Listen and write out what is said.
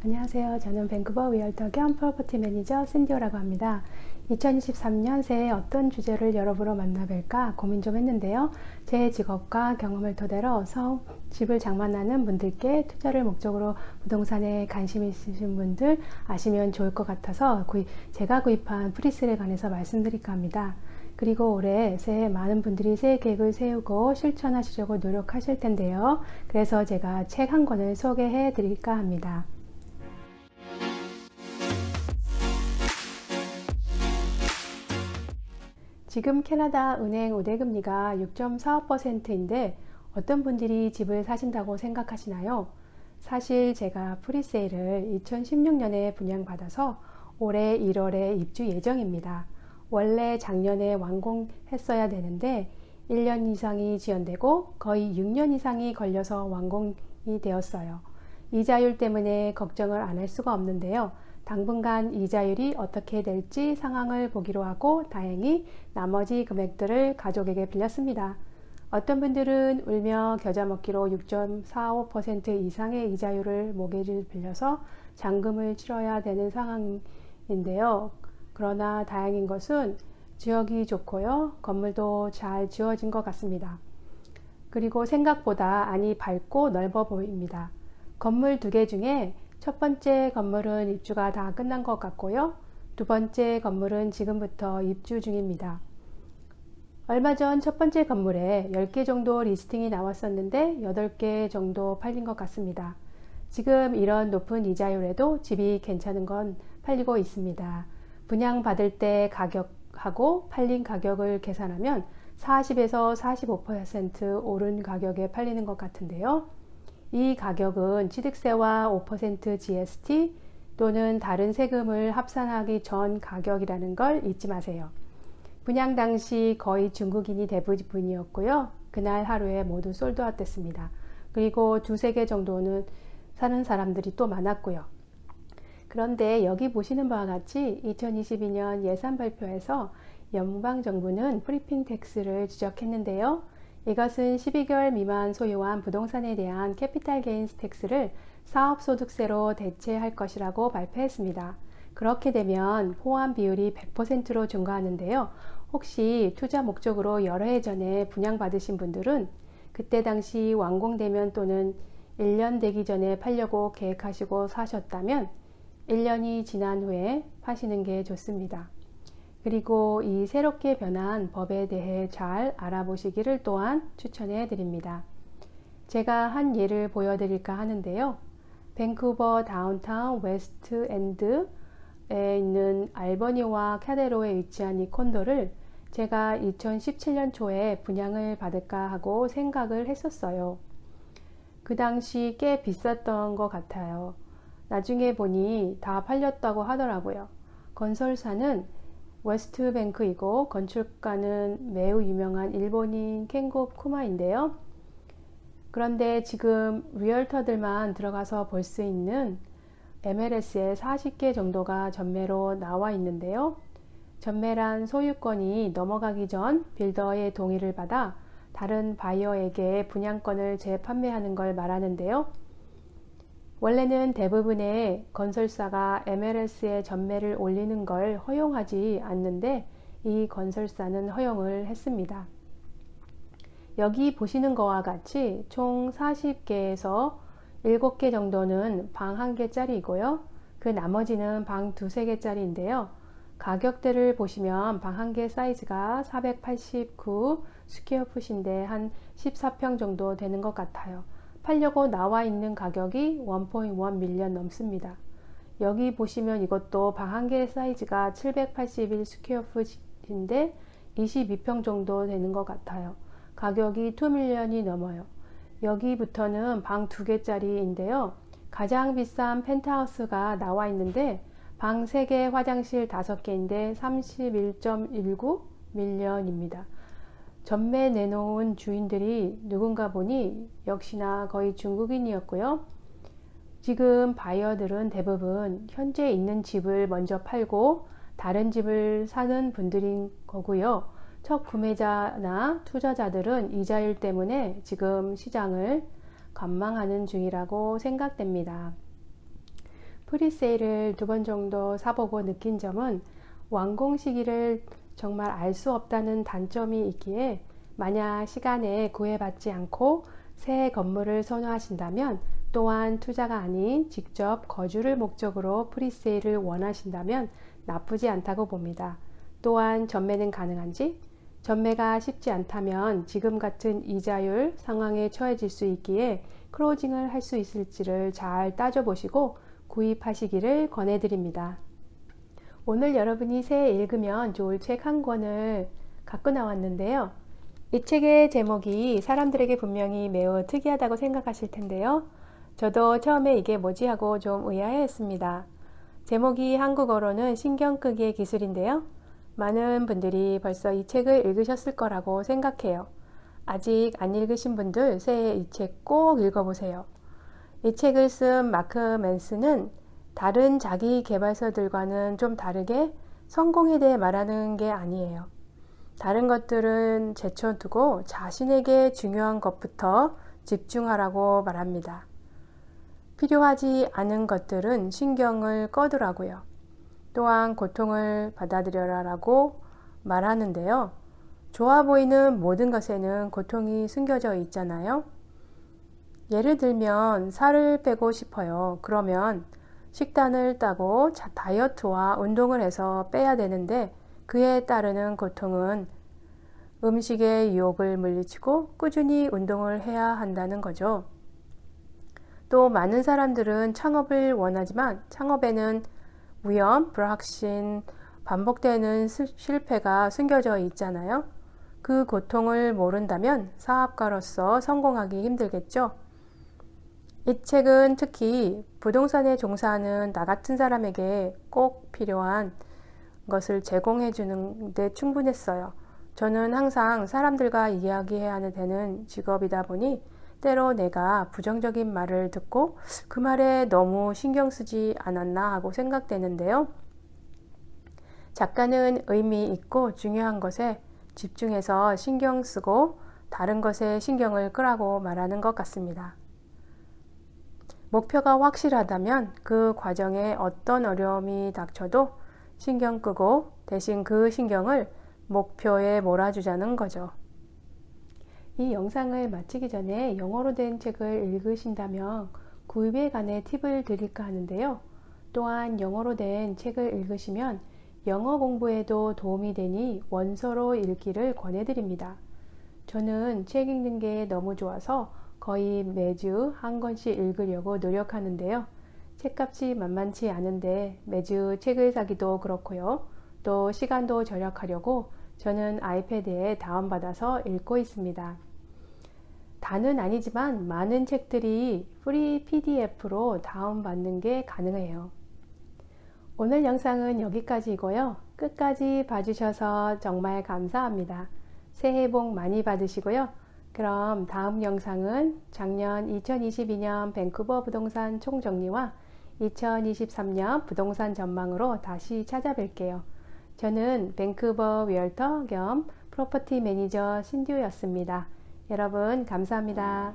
안녕하세요. 저는 밴쿠버 리얼터 겸 프로퍼티 매니저 신디오라고 합니다. 2023년 새해 어떤 주제를 여러분으로 만나뵐까 고민 좀 했는데요. 제 직업과 경험을 토대로 집을 장만하는 분들께 투자를 목적으로 부동산에 관심 있으신 분들 아시면 좋을 것 같아서 제가 구입한 프리셀에 관해서 말씀드릴까 합니다. 그리고 올해 새해 많은 분들이 새해 계획을 세우고 실천하시려고 노력하실 텐데요. 그래서 제가 책 한 권을 소개해 드릴까 합니다. 지금 캐나다 은행 우대금리가 6.45%인데 어떤 분들이 집을 사신다고 생각하시나요? 사실 제가 프리세일을 2016년에 분양받아서 올해 1월에 입주 예정입니다. 원래 작년에 완공했어야 되는데 1년 이상이 지연되고 거의 6년 이상이 걸려서 완공이 되었어요. 이자율 때문에 걱정을 안 할 수가 없는데요. 당분간 이자율이 어떻게 될지 상황을 보기로 하고 다행히 나머지 금액들을 가족에게 빌렸습니다. 어떤 분들은 울며 겨자 먹기로 6.45% 이상의 이자율을 모기를 빌려서 잔금을 치러야 되는 상황인데요. 그러나 다행인 것은 지역이 좋고요. 건물도 잘 지어진 것 같습니다. 그리고 생각보다 안이 밝고 넓어 보입니다. 건물 2개 중에 첫 번째 건물은 입주가 다 끝난 것 같고요. 두 번째 건물은 지금부터 입주 중입니다. 얼마 전 첫 번째 건물에 10개 정도 리스팅이 나왔었는데 8개 정도 팔린 것 같습니다. 지금 이런 높은 이자율에도 집이 괜찮은 건 팔리고 있습니다. 분양받을 때 가격하고 팔린 가격을 계산하면 40에서 45% 오른 가격에 팔리는 것 같은데요. 이 가격은 취득세와 5% GST 또는 다른 세금을 합산하기 전 가격이라는 걸 잊지 마세요. 분양 당시 거의 중국인이 대부분이었고요. 그날 하루에 모두 솔드아웃 됐습니다. 그리고 2-3개 정도는 사는 사람들이 또 많았고요. 그런데 여기 보시는 바와 같이 2022년 예산 발표에서 연방정부는 프리핑 텍스를 지적했는데요. 이것은 12개월 미만 소유한 부동산에 대한 캐피탈 게인스 텍스를 사업소득세로 대체할 것이라고 발표했습니다. 그렇게 되면 포함 비율이 100%로 증가하는데요. 혹시 투자 목적으로 여러 해 전에 분양받으신 분들은 그때 당시 완공되면 또는 1년 되기 전에 팔려고 계획하시고 사셨다면 1년이 지난 후에 파시는 게 좋습니다. 그리고 이 새롭게 변한 법에 대해 잘 알아보시기를 또한 추천해 드립니다. 제가 한 예를 보여드릴까 하는데요. 밴쿠버 다운타운 웨스트 엔드에 있는 알버니와 캐데로에 위치한 이 콘도를 제가 2017년 초에 분양을 받을까 하고 생각을 했었어요. 그 당시 꽤 비쌌던 것 같아요. 나중에 보니 다 팔렸다고 하더라고요. 건설사는 웨스트뱅크이고 건축가는 매우 유명한 일본인 켄고 쿠마인데요. 그런데 지금 리얼터들만 들어가서 볼 수 있는 MLS에 40개 정도가 전매로 나와 있는데요. 전매란 소유권이 넘어가기 전 빌더의 동의를 받아 다른 바이어에게 분양권을 재판매하는 걸 말하는데요. 원래는 대부분의 건설사가 MLS에 전매를 올리는 걸 허용하지 않는데 이 건설사는 허용을 했습니다. 여기 보시는 것과 같이 총 40개에서 7개 정도는 방 1개짜리이고요. 그 나머지는 방 2-3개짜리인데요. 가격대를 보시면 방 1개 사이즈가 489 스퀘어풋인데 한 14평 정도 되는 것 같아요. 팔려고 나와 있는 가격이 1.1 밀리언 넘습니다. 여기 보시면 이것도 방 1개 사이즈가 781 스퀘어풋인데 22평 정도 되는 것 같아요. 가격이 2 밀리언이 넘어요. 여기부터는 방 2개짜리인데요. 가장 비싼 펜트하우스가 나와 있는데 방 3개 화장실 5개인데 31.19 밀리언입니다. 전매 내놓은 주인들이 누군가 보니 역시나 거의 중국인이었고요. 지금 바이어들은 대부분 현재 있는 집을 먼저 팔고 다른 집을 사는 분들인 거고요. 첫 구매자나 투자자들은 이자율 때문에 지금 시장을 관망하는 중이라고 생각됩니다. 프리세일을 2번 정도 사보고 느낀 점은 완공 시기를 정말 알 수 없다는 단점이 있기에 만약 시간에 구애받지 않고 새 건물을 선호하신다면 또한 투자가 아닌 직접 거주를 목적으로 프리세일을 원하신다면 나쁘지 않다고 봅니다. 또한 전매는 가능한지? 전매가 쉽지 않다면 지금 같은 이자율 상황에 처해질 수 있기에 클로징을 할 수 있을지를 잘 따져보시고 구입하시기를 권해드립니다. 오늘 여러분이 새해 읽으면 좋을 책 한 권을 갖고 나왔는데요. 이 책의 제목이 사람들에게 분명히 매우 특이하다고 생각하실 텐데요. 저도 처음에 이게 뭐지 하고 좀 의아해했습니다. 제목이 한국어로는 신경 끄기의 기술인데요. 많은 분들이 벌써 이 책을 읽으셨을 거라고 생각해요. 아직 안 읽으신 분들 새해 이 책 꼭 읽어보세요. 이 책을 쓴 마크 맨스는 다른 자기 개발서들과는 좀 다르게 성공에 대해 말하는 게 아니에요. 다른 것들은 제쳐두고 자신에게 중요한 것부터 집중하라고 말합니다. 필요하지 않은 것들은 신경을 꺼두라고요. 또한 고통을 받아들여라라고 말하는데요. 좋아 보이는 모든 것에는 고통이 숨겨져 있잖아요. 예를 들면 살을 빼고 싶어요. 그러면 식단을 따고 다이어트와 운동을 해서 빼야 되는데 그에 따르는 고통은 음식의 유혹을 물리치고 꾸준히 운동을 해야 한다는 거죠. 또 많은 사람들은 창업을 원하지만 창업에는 위험, 불확신, 반복되는 실패가 숨겨져 있잖아요. 그 고통을 모른다면 사업가로서 성공하기 힘들겠죠. 이 책은 특히 부동산에 종사하는 나 같은 사람에게 꼭 필요한 것을 제공해 주는 데 충분했어요. 저는 항상 사람들과 이야기해야 되는 직업이다 보니 때로 내가 부정적인 말을 듣고 그 말에 너무 신경 쓰지 않았나 하고 생각되는데요. 작가는 의미 있고 중요한 것에 집중해서 신경 쓰고 다른 것에 신경을 끄라고 말하는 것 같습니다. 목표가 확실하다면 그 과정에 어떤 어려움이 닥쳐도 신경 끄고 대신 그 신경을 목표에 몰아주자는 거죠. 이 영상을 마치기 전에 영어로 된 책을 읽으신다면 구입에 관해 팁을 드릴까 하는데요. 또한 영어로 된 책을 읽으시면 영어 공부에도 도움이 되니 원서로 읽기를 권해드립니다. 저는 책 읽는 게 너무 좋아서 거의 매주 한 권씩 읽으려고 노력하는데요. 책값이 만만치 않은데 매주 책을 사기도 그렇고요. 또 시간도 절약하려고 저는 아이패드에 다운받아서 읽고 있습니다. 다는 아니지만 많은 책들이 프리 PDF로 다운받는 게 가능해요. 오늘 영상은 여기까지이고요. 끝까지 봐주셔서 정말 감사합니다. 새해 복 많이 받으시고요. 그럼 다음 영상은 작년 2022년 밴쿠버 부동산 총정리와 2023년 부동산 전망으로 다시 찾아뵐게요. 저는 밴쿠버 리얼터 겸 프로퍼티 매니저 신듀였습니다. 여러분 감사합니다.